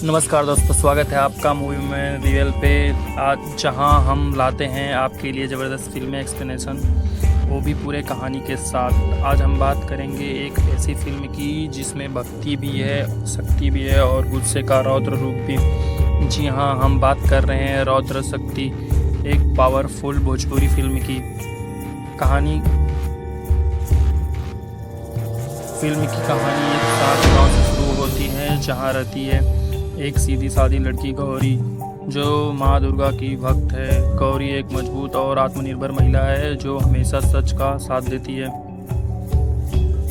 नमस्कार दोस्तों, स्वागत है आपका मूवी में रियल पे। आज जहां हम लाते हैं आपके लिए ज़बरदस्त फिल्म एक्सप्लेनेशन, वो भी पूरे कहानी के साथ। आज हम बात करेंगे एक ऐसी फिल्म की जिसमें भक्ति भी है, शक्ति भी है और गुस्से का रौद्र रूप भी। जी हाँ, हम बात कर रहे हैं रौद्र शक्ति, एक पावरफुल भोजपुरी फिल्म की कहानी। फिल्म की कहानी एक साथ गाँव से शुरू होती है, जहाँ रहती है एक सीधी सादी लड़की गौरी, जो माँ दुर्गा की भक्त है। गौरी एक मजबूत और आत्मनिर्भर महिला है जो हमेशा सच का साथ देती है।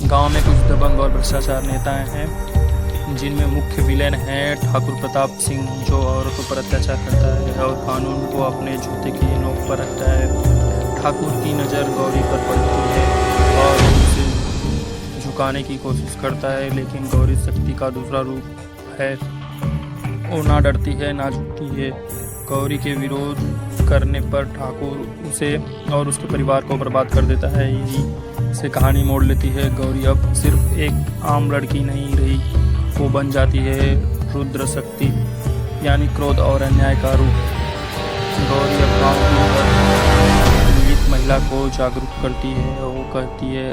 गांव में कुछ दबंग और भ्रष्टाचार नेताएं हैं, जिनमें मुख्य विलेन है ठाकुर प्रताप सिंह, जो औरतों पर अत्याचार करता है और कानून को अपने जूते की नोक पर रखता है। ठाकुर की नज़र गौरी पर पड़ती है और उसे झुकाने की कोशिश करता है, लेकिन गौरी शक्ति का दूसरा रूप है। वो ना डरती है ना झुकती है। गौरी के विरोध करने पर ठाकुर उसे और उसके परिवार को बर्बाद कर देता है। यही से कहानी मोड़ लेती है। गौरी अब सिर्फ एक आम लड़की नहीं रही, वो बन जाती है रुद्र शक्ति, यानी क्रोध और अन्याय का रूप। गौरी अब गाँव की पीड़ित महिला को जागरूक करती है। वो कहती है,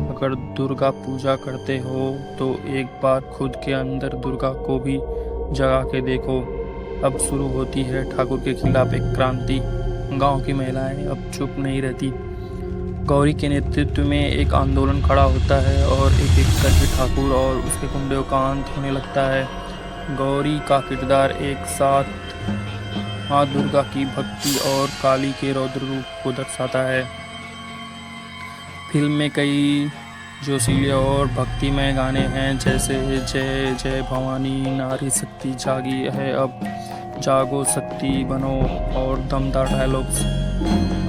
अगर दुर्गा पूजा करते हो तो एक बार खुद के अंदर दुर्गा को भी जगा के देखो। अब शुरू होती है ठाकुर के खिलाफ एक क्रांति। गांव की महिलाएं अब चुप नहीं रहती। गौरी के नेतृत्व में एक आंदोलन खड़ा होता है और एक एक करके ठाकुर और उसके गुंडों का अंत होने लगता है। गौरी का किरदार एक साथ माँ दुर्गा की भक्ति और काली के रौद्र रूप को दर्शाता है। फिल्म में कई जोशीले और भक्तिमय गाने हैं, जैसे जय जय भवानी, नारी शक्ति जागी है अब, जागो शक्ति बनो, और दमदार डायलॉग्स।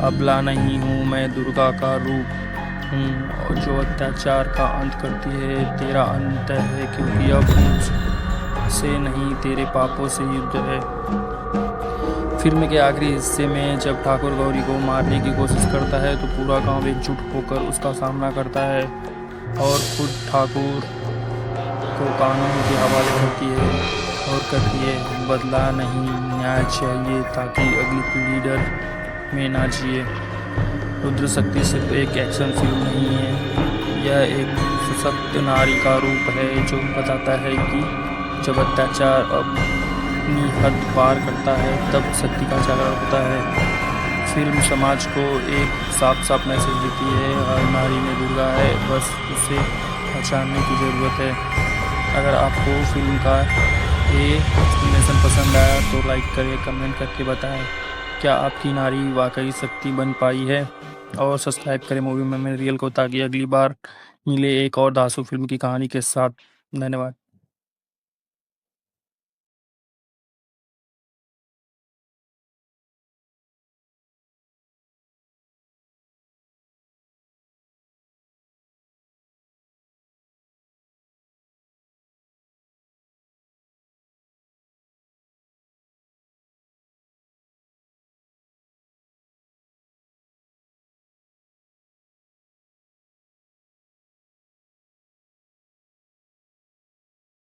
अबला नहीं हूँ मैं, दुर्गा का रूप हूँ, और जो अत्याचार का अंत करती है, तेरा अंत है, क्योंकि अब मुझसे नहीं तेरे पापों से युद्ध है। फिल्म के आखिरी हिस्से में जब ठाकुर गौरी को मारने की कोशिश करता है तो पूरा गांव एकजुट होकर उसका सामना करता है और खुद ठाकुर को कानून के हवाले करती है और कहती है, बदला नहीं, न्याय चाहिए ताकि अगली पीढ़ी डर में ना जिए। रुद्र शक्ति सिर्फ एक एक्शन फिल्म नहीं है, यह एक सशक्त नारी का रूप है जो बताता है कि जब अत्याचार अपनी हद पार करता है तब शक्ति का जागरण होता है। फिल्म समाज को एक साफ साफ मैसेज देती है, हर नारी में दुर्गा है, बस उसे पहचानने की ज़रूरत है। अगर आपको फिल्म का ये एक्सप्लेनेशन पसंद आया तो लाइक करें, कमेंट करके बताएं क्या आपकी नारी वाकई शक्ति बन पाई है, और सब्सक्राइब करें मूवी मेमोरियल को, ताकि अगली बार मिले एक और धांसू फिल्म की कहानी के साथ। धन्यवाद।